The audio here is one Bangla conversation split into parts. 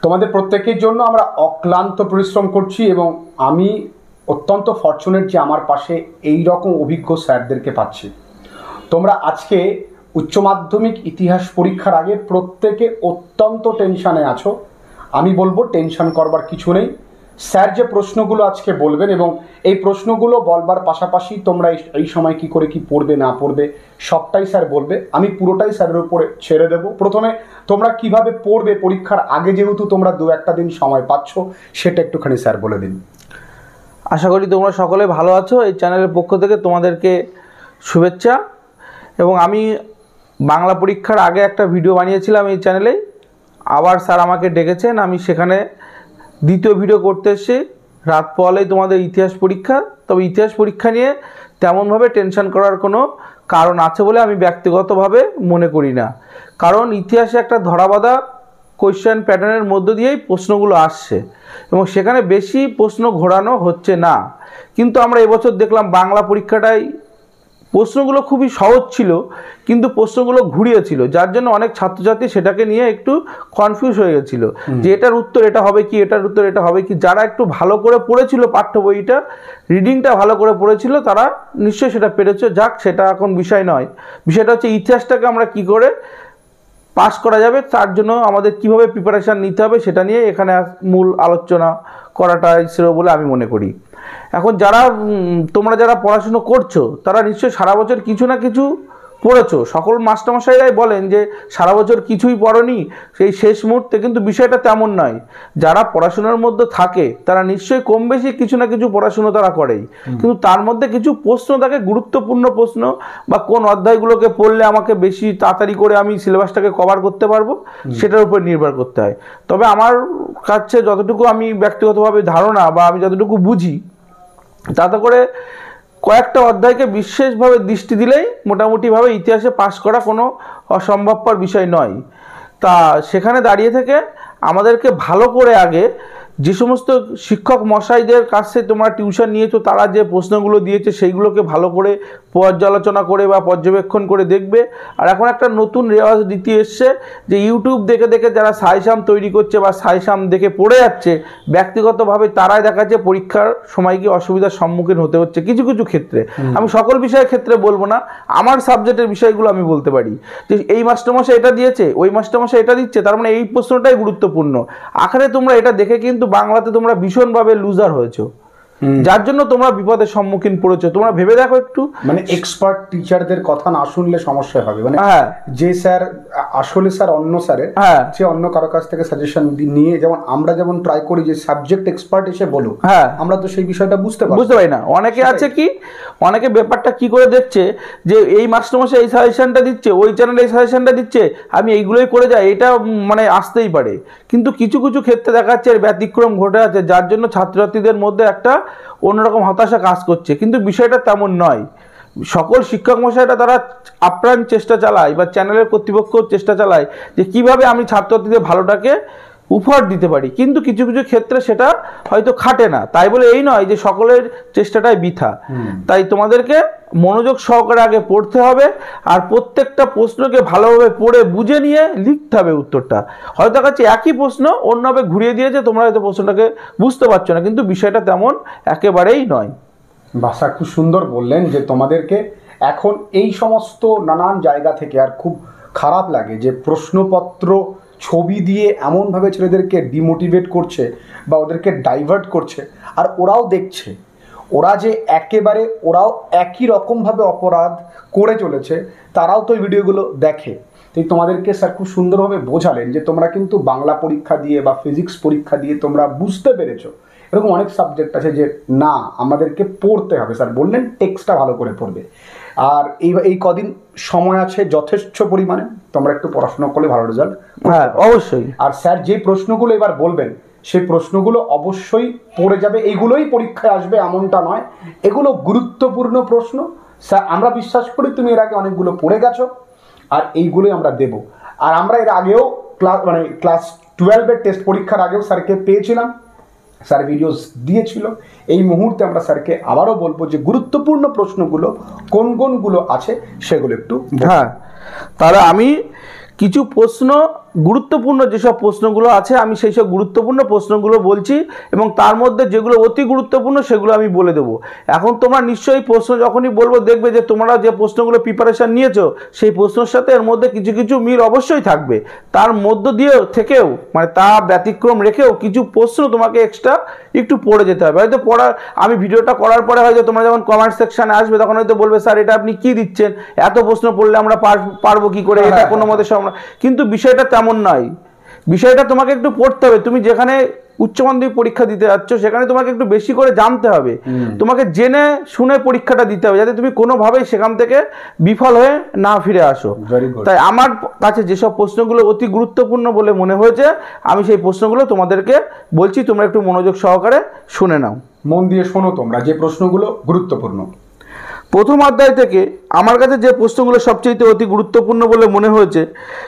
তোমাদের প্রত্যেকের জন্য আমরা অক্লান্ত পরিশ্রম করছি এবং আমি অত্যন্ত ফরচুনেট যে আমার পাশে এই রকম অভিজ্ঞ স্যারদেরকে পাচ্ছি। তোমরা আজকে উচ্চ মাধ্যমিক ইতিহাস পরীক্ষার আগে প্রত্যেকে অত্যন্ত টেনশানে আছো। আমি বলবো টেনশন করবার কিছু নেই। স্যার যে প্রশ্নগুলো আজকে বলবেন এবং এই প্রশ্নগুলো বলবার পাশাপাশি তোমরা এই সময় কি করে কি পড়বে না পড়বে সবটাই স্যার বলবে। আমি পুরোটাই স্যারের উপরে ছেড়ে দেব। প্রথমে তোমরা কিভাবে পড়বে পরীক্ষার আগে, যেহেতু তোমরা 2-1 দিন সময় পাচ্ছ, সেটা একটুখানি স্যার বলে দিন। আশা করি তোমরা সকলে ভালো আছো। এই চ্যানেলের পক্ষ থেকে তোমাদেরকে শুভেচ্ছা। এবং আমি বাংলা পরীক্ষার আগে একটা ভিডিও বানিয়েছিলাম এই চ্যানেলে, আবার স্যার আমাকে ডেকেছেন, আমি সেখানে দ্বিতীয় ভিডিও করতে এসেছি। রাত পোয়ালেই তোমাদের ইতিহাস পরীক্ষা। তবে ইতিহাস পরীক্ষা নিয়ে তেমনভাবে টেনশন করার কোনো কারণ আছে বলে আমি ব্যক্তিগতভাবে মনে করি না। কারণ ইতিহাসে একটা ধরাবাঁধা কোয়েশ্চেন প্যাটার্নের মধ্য দিয়েই প্রশ্নগুলো আসছে এবং সেখানে বেশি প্রশ্ন ঘোরানো হচ্ছে না। কিন্তু আমরা এবছর দেখলাম বাংলা পরীক্ষাটাই প্রশ্নগুলো খুবই সহজ ছিল, কিন্তু প্রশ্নগুলো ঘুরিয়েছিল, যার জন্য অনেক ছাত্রছাত্রী সেটাকে নিয়ে একটু কনফিউজ হয়ে গেছিল যে এটার উত্তর এটা হবে কি, এটার উত্তর এটা হবে কি। যারা একটু ভালো করে পড়েছিল পাঠ্য বইটা, রিডিংটা ভালো করে পড়েছিল, তারা নিশ্চয়ই সেটা পেরেছে। যাক, সেটা এখন বিষয় নয়। বিষয়টা হচ্ছে ইতিহাসটাকে আমরা কি করে পাস করা যাবে, তার জন্য আমাদের কিভাবে প্রিপারেশান নিতে হবে সেটা নিয়ে এখানে মূল আলোচনা করাটাই শ্রেয় বলে আমি মনে করি। এখন তোমরা যারা পড়াশুনো করছো তারা নিশ্চয়ই সারা বছর কিছু না কিছু পড়েছো। সকল মাস্টারমশাইরাই বলেন যে সারা বছর কিছুই পড়োনি সেই শেষ মুহূর্তে, কিন্তু বিষয়টা তেমন নয়। যারা পড়াশোনার মধ্যে থাকে তারা নিশ্চয়ই কম বেশি কিছু না কিছু পড়াশুনো তারা করেই, কিন্তু তার মধ্যে কিছু প্রশ্ন থাকে, গুরুত্বপূর্ণ প্রশ্ন, বা কোন অধ্যায়গুলোকে পড়লে আমাকে বেশি তাড়াতাড়ি করে আমি সিলেবাসটাকে কভার করতে পারবো, সেটার উপর নির্ভর করতে হয়। তবে আমার কাছে যতটুকু আমি ব্যক্তিগতভাবে ধারণা বা আমি যতটুকু বুঝি, তাতে করে কয়েকটা অধ্যায়কে বিশেষভাবে দৃষ্টি দিলেই মোটামুটিভাবে ইতিহাসে পাশ করা কোনো অসম্ভবপর বিষয় নয়। তা সেখানে দাঁড়িয়ে থেকে আমাদেরকে ভালো করে আগে যে সমস্ত শিক্ষক মশাইদের কাছে তোমরা টিউশন নিয়েছো, তারা যে প্রশ্নগুলো দিয়েছে সেইগুলোকে ভালো করে পর্যালোচনা করে বা পর্যবেক্ষণ করে দেখবে। আর এখন একটা নতুন রেওয়াজ রীতি এসছে যে ইউটিউব দেখে দেখে যারা সাজেশন তৈরি করছে বা সাজেশন দেখে পড়ে যাচ্ছে, ব্যক্তিগতভাবে তারাই দেখাচ্ছে পরীক্ষার সময় কি অসুবিধার সম্মুখীন হতে হচ্ছে কিছু কিছু ক্ষেত্রে। আমি সকল বিষয়ের ক্ষেত্রে বলবো না, আমার সাবজেক্টের বিষয়গুলো আমি বলতে পারি যে এই মাস্টারমশাই এটা দিয়েছে, ওই মাস্টারমশাই এটা দিচ্ছে, তার মানে এই প্রশ্নটাই গুরুত্বপূর্ণ। আখেরে তোমরা এটা দেখে কিন্তু বাংলাতে তোমরা ভীষণভাবে লুজার হয়েছো, যার জন্য তোমরা বিপদের সম্মুখীন পড়েছো। তোমরা ভেবে দেখো একটু, মানে এক্সপার্ট টিচারদের কথা না শুনলে সমস্যা হবে। মানে যে স্যার আসলে স্যার অন্য স্যারের, যে অন্য কারো কাছ থেকে সাজেশন নিয়ে, যেমন আমরা যেমন ট্রাই করি যে সাবজেক্ট এক্সপার্ট এসে বলুক, আমরা তো সেই বিষয়টা বুঝতে পারি না। অনেকে আছে কি, অনেকে ব্যাপারটা কি করে দেখছে যে এই মাস্টারমশাই এই সাজেশনটা দিচ্ছে, ওই চ্যানেলে এই সাজেশনটা দিচ্ছে, আমি এইগুলোই করে যাই, এটা মানে আসতেই পারে। কিন্তু কিছু কিছু ক্ষেত্রে দেখা যাচ্ছে এর ব্যতিক্রম ঘটে আছে, যার জন্য ছাত্রছাত্রীদের মধ্যে একটা অন্যরকম হতাশা কাজ করছে। কিন্তু বিষয়টা তেমন নয়। সকল শিক্ষক মশাইরা তারা আপ্রাণ চেষ্টা চালায় বা চ্যানেলের কর্তৃপক্ষ চেষ্টা চালায় যে কিভাবে আমি ছাত্রছাত্রীদের ভালোটাকে উপহার দিতে পারি, কিন্তু কিছু কিছু ক্ষেত্রে সেটা হয়তো খাটে না। তাই বলে এই নয় যে সকলের চেষ্টাটাই বৃথা। তাই তোমাদেরকে মনোযোগ সহকারে আগে পড়তে হবে, আর প্রত্যেকটা প্রশ্নকে ভালোভাবে পড়ে বুঝে নিয়ে লিখতে হবে উত্তরটা। হয়তো কাছে একই প্রশ্ন অন্যভাবে ঘুরিয়ে দিয়েছে, তোমরা হয়তো প্রশ্নটাকে বুঝতে পারছো না, কিন্তু বিষয়টা তেমন একেবারেই নয়। ভাষা খুব সুন্দর বললেন যে তোমাদেরকে এখন এই সমস্ত নানান জায়গা থেকে, আর খুব খারাপ লাগে যে প্রশ্নপত্র ছবি দিয়ে এমনভাবে ছেলেদেরকে ডিমোটিভেট করছে বা ওদেরকে ডাইভার্ট করছে, আর ওরাও দেখছে ওরা যে একেবারে ওরাও একই রকমভাবে অপরাধ করে চলেছে, তারাও তো এই ভিডিওগুলো দেখে। তাই তোমাদেরকে স্যার খুব সুন্দরভাবে বোঝালেন যে তোমরা কিন্তু বাংলা পরীক্ষা দিয়ে বা ফিজিক্স পরীক্ষা দিয়ে তোমরা বুঝতে পেরেছো এরকম অনেক সাবজেক্ট আছে যে না আমাদেরকে পড়তে হবে। স্যার বললেন টেক্সটটা ভালো করে পড়বে, আর এই কদিন সময় আছে যথেষ্ট পরিমাণে, তোমরা একটু পড়াশোনা করলে ভালো রেজাল্ট। হ্যাঁ, অবশ্যই। আর স্যার যে প্রশ্নগুলো এবার বলবেন সেই প্রশ্নগুলো অবশ্যই পড়ে যাবে, এইগুলোই পরীক্ষায় আসবে এমনটা নয়, এগুলো গুরুত্বপূর্ণ প্রশ্ন। স্যার আমরা বিশ্বাস করি তুমি এর আগে অনেকগুলো পড়ে গেছো, আর এইগুলোই আমরা দেব। আর আমরা এর আগেও ক্লাস 12-এর টেস্ট পরীক্ষার আগেও স্যারকে পেয়েছিলাম, স্যার ভিডিওস দিয়েছিল। এই মুহূর্তে আমরা স্যারকে আবারও বলবো যে গুরুত্বপূর্ণ প্রশ্নগুলো কোন কোনগুলো আছে সেগুলো একটু। তাহলে আমি কিছু প্রশ্ন গুরুত্বপূর্ণ যেসব প্রশ্নগুলো আছে আমি সেই সব গুরুত্বপূর্ণ প্রশ্নগুলো বলছি এবং তার মধ্যে যেগুলো অতি গুরুত্বপূর্ণ সেগুলো আমি বলে দেবো। এখন তোমরা নিশ্চয়ই প্রশ্ন যখনই বলবো দেখবে যে তোমরা যে প্রশ্নগুলো প্রিপারেশান নিয়েছো সেই প্রশ্নের সাথে এর মধ্যে কিছু কিছু মিল অবশ্যই থাকবে, তার মধ্য দিয়েও থেকেও মানে তা ব্যতিক্রম রেখেও কিছু প্রশ্ন তোমাকে এক্সট্রা একটু পড়ে যেতে হবে। হয়তো পড়ার আমি ভিডিওটা করার পরে হয়তো তোমরা যখন কমেন্ট সেকশানে আসবে তখন হয়তো বলবে স্যার এটা আপনি কি দিচ্ছেন, এত প্রশ্ন পড়লে আমরা পারবো কি করে, এটা কোনো মতে সম্ভব। কিন্তু বিষয়টা তেমন নয়, বিষয়টা তোমাকে একটু পড়তে হবে। তুমি যেখানে উচ্চ মাধ্যমিক পরীক্ষা দিতে যাচ্ছ সেখানে তোমাকে একটু বেশি করে জানতে হবে, তোমাকে জেনে শুনে পরীক্ষাটা দিতে হবে যাতে তুমি কোনোভাবেই সেখান থেকে বিফল হয়ে না ফিরে আসো। তাই আমার কাছে যেসব প্রশ্নগুলো অতি গুরুত্বপূর্ণ বলে মনে হয়েছে আমি সেই প্রশ্নগুলো তোমাদেরকে বলছি, তোমরা একটু মনোযোগ সহকারে শুনে নাও। মন দিয়ে শোনো তোমরা যে প্রশ্নগুলো গুরুত্বপূর্ণ। প্রথম অধ্যায় থেকে আমার কাছে যে প্রশ্নগুলো সবচেয়ে অতি গুরুত্বপূর্ণ বলে মনে হয়েছে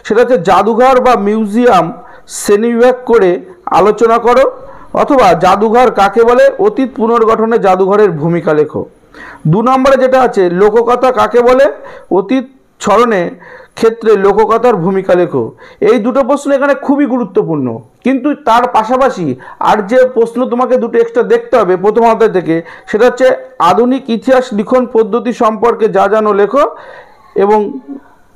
সেটা হচ্ছে জাদুঘর বা মিউজিয়াম শ্রেণীবিভাগ করে আলোচনা করো, অথবা জাদুঘর কাকে বলে, অতীত পুনর্গঠনে জাদুঘরের ভূমিকা লেখো। 2 নম্বরে যেটা আছে লোককথা কাকে বলে, অতীত স্মরণে ক্ষেত্রে লোককথার ভূমিকা লেখো। এই দুটো প্রশ্ন এখানে খুবই গুরুত্বপূর্ণ, কিন্তু তার পাশাপাশি আর যে প্রশ্ন তোমাকে দুটো এক্সট্রা দেখতে হবে প্রথম অধ্যায় থেকে সেটা হচ্ছে আধুনিক ইতিহাস লিখন পদ্ধতি সম্পর্কে যা জানো লেখো, এবং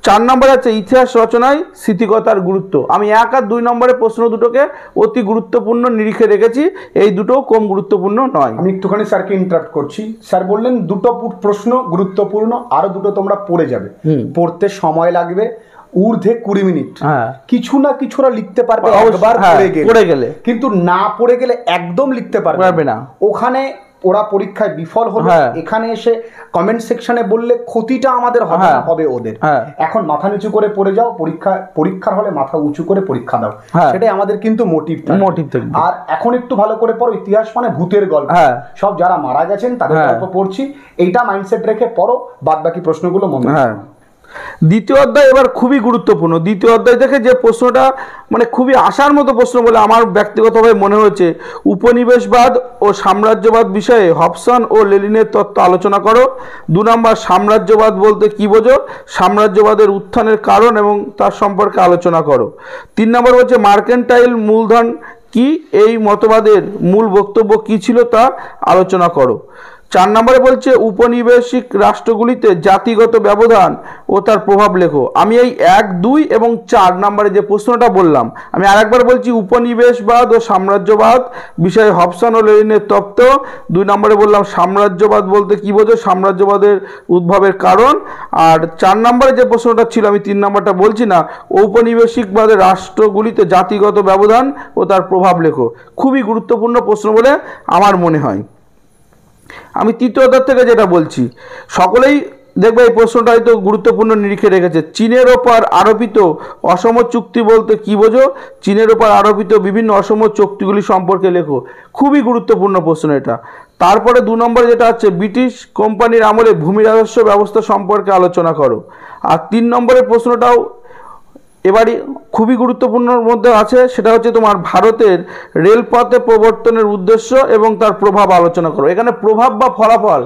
4 নম্বরে আছে ইতিহাস রচনায় স্মৃতিকথার গুরুত্ব। আমি 1 আর 2 নম্বরের প্রশ্ন দুটোকে অতি গুরুত্বপূর্ণ নিরিখে রেখেছি, এই দুটো কম গুরুত্বপূর্ণ নয়। আমি একটুখানি স্যারকে ইন্টারাপ্ট করছি। স্যার বললেন দুটো প্রশ্ন গুরুত্বপূর্ণ, আরো দুটো তোমরা পড়ে যাবে, পড়তে সময় লাগবে ঊর্ধ্বে 20 মিনিট। কিছু না কিছুরা লিখতে পারবে একবার পড়ে গেলে, কিন্তু না পড়ে গেলে একদম লিখতে পারবে না। ওখানে ওরা পরীক্ষায় বিফল হলো, এখানে এসে কমেন্ট সেকশনে বললে ক্ষতিটা আমাদের হবে না, হবে ওদের। এখন মাথা নিচু করে পড়ে যাও, পরীক্ষার হলে মাথা উঁচু করে পরীক্ষা দাও, সেটাই আমাদের কিন্তু মোটিভ থাকবে। আর এখন একটু ভালো করে পড়ো, ইতিহাস মানে ভূতের গল্প, সব যারা মারা গেছেন তাদের গল্প পড়ছি, এইটা মাইন্ডসেট রেখে পড়ো, বাদ বাকি প্রশ্নগুলো মনে রাখো। দ্বিতীয় অধ্যায় এবার খুবই গুরুত্বপূর্ণ। দ্বিতীয় অধ্যায় থেকে যে প্রশ্নটা মানে খুবই আশার মতো প্রশ্ন বলে আমার ব্যক্তিগতভাবে মনে হয়েছে, উপনিবেশবাদ ও সাম্রাজ্যবাদ বিষয়ে হবসন ও লেনিনের তত্ত্ব আলোচনা করো। 2 নম্বর সাম্রাজ্যবাদ বলতে কি বোঝো, সাম্রাজ্যবাদের উত্থানের কারণ এবং তার সম্পর্কে আলোচনা করো। 3 নম্বর হচ্ছে মার্কেন্টাইল মূলধন কি, এই মতবাদের মূল বক্তব্য কি ছিল তা আলোচনা করো। 4 নম্বরে বলছে উপনিবেশিক রাষ্ট্রগুলিতে জাতিগত ব্যবধান ও তার প্রভাব লেখো। আমি এই 1, 2 এবং 4 নম্বরে যে প্রশ্নটা বললাম আমি আরেকবার বলছি, উপনিবেশবাদ ও সাম্রাজ্যবাদ বিষয়ে হবসন ও লেনিনের তত্ত্ব। 2 নম্বরে বললাম সাম্রাজ্যবাদ বলতে কি বোঝো, সাম্রাজ্যবাদের উদ্ভবের কারণ। আর 4 নম্বরে যে প্রশ্নটা ছিল আমি 3 নম্বরটা বলছি না, ঔপনিবেশিকবাদের রাষ্ট্রগুলিতে জাতিগত ব্যবধান ও তার প্রভাব লেখো। খুবই গুরুত্বপূর্ণ প্রশ্ন বলে আমার মনে হয়। আমি তৃতীয় অধ্যায় থেকে যেটা বলছি সকলেই দেখবে এই প্রশ্নটা হয়তো গুরুত্বপূর্ণ নিরিখে রেখেছে, চীনের ওপর আরোপিত অসম চুক্তি বলতে কি বোঝো, চীনের ওপর আরোপিত বিভিন্ন অসম চুক্তিগুলি সম্পর্কে লেখো। খুবই গুরুত্বপূর্ণ প্রশ্ন এটা। তারপরে 2 নম্বরে যেটা হচ্ছে ব্রিটিশ কোম্পানির আমলে ভূমি রাজস্ব ব্যবস্থা সম্পর্কে আলোচনা করো। আর 3 নম্বরের প্রশ্নটাও এবারে খুবই গুরুত্বপূর্ণর মধ্যে আছে, সেটা হচ্ছে তোমার ভারতের রেলপথে প্রবর্তনের উদ্দেশ্য এবং তার প্রভাব আলোচনা করো। এখানে প্রভাব বা ফলাফল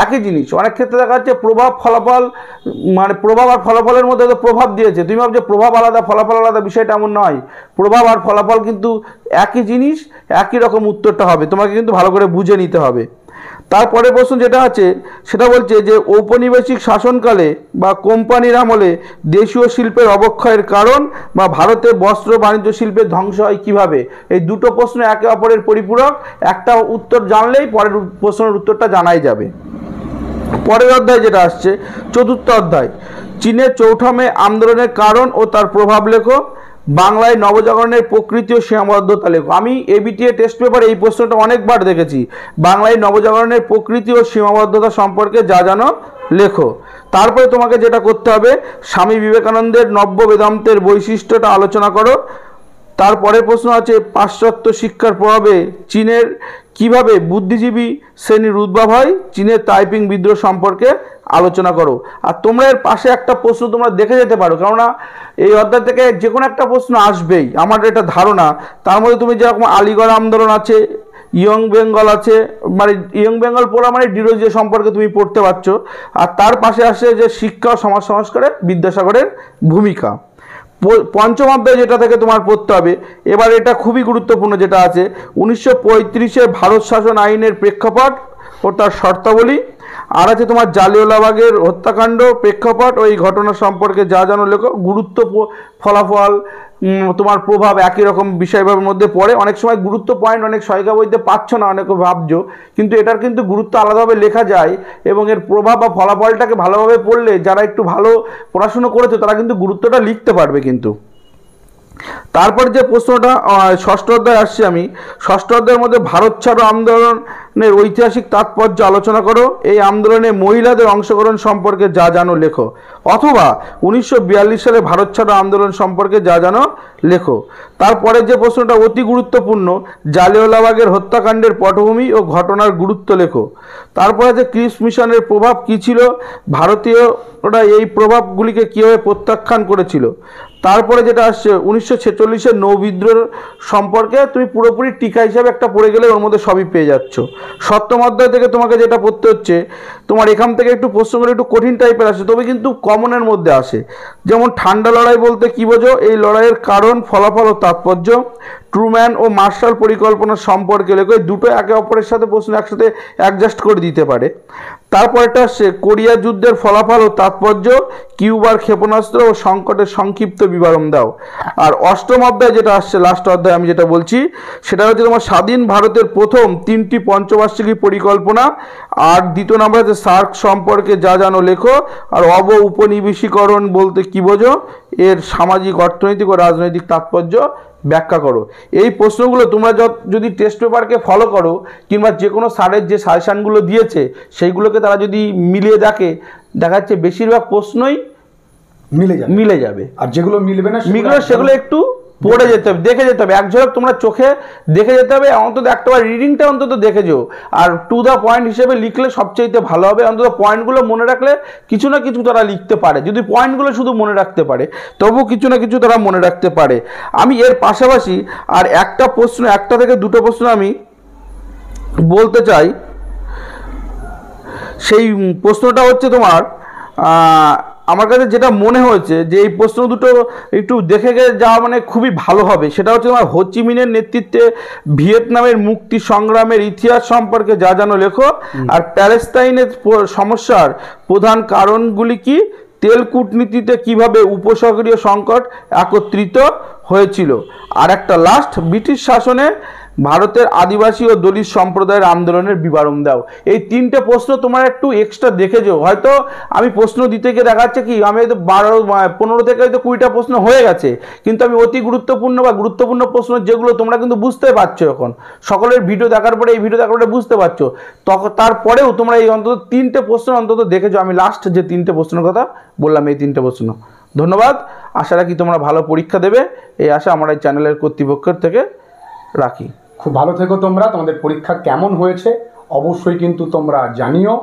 একই জিনিস, অনেক ক্ষেত্রে দেখা যাচ্ছে প্রভাব ফলাফল মানে প্রভাব আর ফলাফলের মধ্যে তো প্রভাব দিয়েছে, তুমি ভাবছো প্রভাব আলাদা ফলাফল আলাদা, বিষয়টা এমন নয়। প্রভাব আর ফলাফল কিন্তু একই জিনিস, একই রকম উত্তরটা হবে, তোমাকে কিন্তু ভালো করে বুঝে নিতে হবে। তারপরে প্রশ্ন যেটা আছে সেটা বলছে যে ঔপনিবেশিক শাসনকালে বা কোম্পানির আমলে দেশীয় শিল্পের অবক্ষয়ের কারণ বা ভারতে বস্ত্র বাণিজ্য শিল্পের ধ্বংস হয় কীভাবে। এই দুটো প্রশ্ন একে অপরের পরিপূরক, একটা উত্তর জানলেই পরের প্রশ্নের উত্তরটা জানাই যাবে। পরের অধ্যায় যেটা আসছে 4র্থ অধ্যায়, চীনের চৌঠা মে আন্দোলনের কারণ ও তার প্রভাব লেখো। বাংলায় নবজাগরণের প্রকৃতি ও সীমাবদ্ধতা লেখো। আমি এবিটিএ টেস্ট পেপারে এই প্রশ্নটা অনেকবার দেখেছি, বাংলায় নবজাগরণের প্রকৃতি ও সীমাবদ্ধতা সম্পর্কে যা জানো লেখো। তারপরে তোমাকে যেটা করতে হবে স্বামী বিবেকানন্দের নব্য বেদান্তের বৈশিষ্ট্যটা আলোচনা করো। তারপরে প্রশ্ন আছে পাশ্চাত্য শিক্ষার প্রভাবে চীনের কিভাবে বুদ্ধিজীবী শ্রেণীর উদ্ভব হয়, চীনের তাইপিং বিদ্রোহ সম্পর্কে আলোচনা করো। আর তোমরা এর পাশে একটা প্রশ্ন তোমরা দেখে যেতে পারো, কেননা এই অধ্যায় থেকে যে কোনো একটা প্রশ্ন আসবেই আমার এটা ধারণা। তার মধ্যে তুমি যেরকম আলিগড় আন্দোলন আছে, ইয়ং বেঙ্গল আছে, মানে ইয়ং বেঙ্গল পড়া মানে ডিরোজিয়া সম্পর্কে তুমি পড়তে পারছো। আর তার পাশে আসে যে শিক্ষা ও সমাজ সংস্কারে বিদ্যাসাগরের ভূমিকা। পঞ্চম অধ্যায় যেটা থেকে তোমার পড়তে হবে। এবার এটা খুবই গুরুত্বপূর্ণ যেটা আছে 1935-এর ভারত শাসন আইনের প্রেক্ষাপট ও তার শর্তাবলী, আর আছে তোমার জালিয়ানওয়ালাবাগের হত্যাকাণ্ড প্রেক্ষাপট ও এই ঘটনা সম্পর্কে যা জানো লেখো। গুরুত্ব, ফলাফল, তোমার প্রভাব একই রকম বিষয়ভাবের মধ্যে পড়ে। অনেক সময় গুরুত্ব পয়েন্ট অনেক সহায়িকা বইতে পাচ্ছ না, অনেকে ভাবছো, কিন্তু এটার কিন্তু গুরুত্ব আলাদাভাবে লেখা যায় এবং এর প্রভাব বা ফলাফলটাকে ভালোভাবে পড়লে যারা একটু ভালো পড়াশুনো করেছে তারা কিন্তু গুরুত্বটা লিখতে পারবে। কিন্তু তারপর যে প্রশ্নটা ষষ্ঠ অধ্যায় আসছি আমি, ষষ্ঠ অধ্যায়ের মধ্যে ভারত ছাড়ো আন্দোলনের ঐতিহাসিক তাৎপর্য আলোচনা করো। এই আন্দোলনে মহিলাদের অংশগ্রহণ সম্পর্কে যা জানো লেখো। অথবা 1942 সালে ভারত ছাড়ো আন্দোলন সম্পর্কে যা জানো লেখো। তারপরে যে প্রশ্নটা অতি গুরুত্বপূর্ণ, জালিয়ানওয়ালাবাগের হত্যাকাণ্ডের পটভূমি ও ঘটনার গুরুত্ব লেখো। তারপরে যে ক্রিপ্স মিশনের প্রভাব কী ছিল, ভারতীয়রা এই প্রভাবগুলিকে কীভাবে প্রত্যাখ্যান করেছিল। তারপরে যেটা আসছে 1946-এর নৌবিদ্রোহ সম্পর্কে তুমি পুরোপুরি টিকা হিসাবে একটা পড়ে গেলে ওর মধ্যে সবই পেয়ে যাচ্ছ। সপ্তম অধ্যায় থেকে তোমাকে যেটা পড়তে হচ্ছে, তোমার এখান থেকে একটু প্রশ্নগুলো একটু কঠিন টাইপের আসে, তবে কিন্তু কমনের মধ্যে আসে। যেমন ঠান্ডা লড়াই বলতে কী বোঝো, এই লড়াইয়ের কারণ, ফলাফল ও তাৎপর্য। ট্রুম্যান ও মার্শাল পরিকল্পনা সম্পর্কে লেখো। এই দুটো একে অপরের সাথে প্রশ্ন একসাথে অ্যাডজাস্ট করে দিতে পারে। তারপরটা আসছে কোরিয়া যুদ্ধের ফলাফল ও তাৎপর্য, কিউবার ক্ষেপণাস্ত্র ও সংকটের সংক্ষিপ্ত বিবরণ দাও। আর অষ্টম অধ্যায় যেটা আসছে, লাস্ট অধ্যায় আমি যেটা বলছি, সেটা হচ্ছে তোমার স্বাধীন ভারতের প্রথম 3টি পঞ্চবার্ষিকী পরিকল্পনা। আর দ্বিতীয় নম্বর হচ্ছে সার্ক সম্পর্কে যা জানো লেখো। আর উপনিবেশীকরণ বলতে কী বোঝো, এর সামাজিক, অর্থনৈতিক ও রাজনৈতিক তাৎপর্য ব্যাখ্যা করো। এই প্রশ্নগুলো তোমরা যদি টেস্ট পেপারকে ফলো করো কিংবা যে কোনো স্যারের যে সাজেশানগুলো দিয়েছে সেইগুলোকে তারা যদি মিলিয়ে দেখা যাচ্ছে বেশিরভাগ প্রশ্নই মিলে যাবে। আর যেগুলো মিলবে না সেগুলো একটু পড়ে যেতে হবে, দেখে যেতে হবে। এক ঝলক তোমরা চোখে দেখে যেতে হবে, অন্তত একটাবার রিডিংটা অন্তত দেখে যেও। আর টু দ্য পয়েন্ট হিসেবে লিখলে সবচেয়ে ভালো হবে। অন্তত পয়েন্টগুলো মনে রাখলে কিছু না কিছু তারা লিখতে পারে। যদি পয়েন্টগুলো শুধু মনে রাখতে পারে তবু কিছু না কিছু তারা মনে রাখতে পারে। আমি এর পাশাপাশি আর একটা প্রশ্ন, একটা থেকে দুটো প্রশ্ন আমি বলতে চাই। সেই প্রশ্নটা হচ্ছে তোমার, আমার কাছে যেটা মনে হয়েছে যে এই প্রশ্ন দুটো একটু দেখে যাওয়া মানে খুবই ভালো হবে। সেটা হচ্ছে তোমার হোচিমিনের নেতৃত্বে ভিয়েতনামের মুক্তি সংগ্রামের ইতিহাস সম্পর্কে যা জানো লেখো। আর প্যালেস্তাইনের সমস্যার প্রধান কারণগুলি কি, তেল কূটনীতিতে কিভাবে উপসাগরীয় সংকট একত্রিত হয়েছিল। আর একটা লাস্ট, ব্রিটিশ শাসনে ভারতের আদিবাসী ও দলিত সম্প্রদায়ের আন্দোলনের বিবরণ দাও। এই তিনটে প্রশ্ন তোমার একটু এক্সট্রা দেখে যাও। হয়তো আমি প্রশ্ন দিতে গিয়ে দেখাচ্ছে কি আমি হয়তো 15 থেকে হয়তো 20টা প্রশ্ন হয়ে গেছে, কিন্তু আমি অতি গুরুত্বপূর্ণ বা গুরুত্বপূর্ণ প্রশ্ন যেগুলো তোমরা কিন্তু বুঝতে পারছো, এখন সকলের ভিডিও দেখার পরে, এই ভিডিও দেখার পরে বুঝতে পারছো, তারপরেও তোমরা এই অন্তত 3টে প্রশ্ন অন্তত দেখে যাও। আমি লাস্ট যে 3টে প্রশ্নের কথা বললাম, এই 3টে প্রশ্ন। ধন্যবাদ। আশা রাখি তোমরা ভালো পরীক্ষা দেবে, এই আশা আমার এই চ্যানেলের কর্তৃপক্ষের থেকে রাখি। খুব ভালো থেকো তোমরা। তোমাদের পরীক্ষা কেমন হয়েছে অবশ্যই কিন্তু তোমরা জানিও।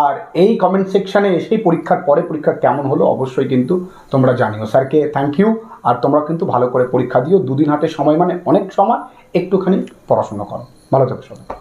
আর এই কমেন্ট সেকশানে এসেই পরীক্ষার পরে পরীক্ষা কেমন হলো অবশ্যই কিন্তু তোমরা জানিও। স্যারকে থ্যাংক ইউ। আর তোমরা কিন্তু ভালো করে পরীক্ষা দিও। 2 দিন হাতে সময় মানে অনেক সময়, একটুখানি পড়াশোনা করো। ভালো থেকো সবাই।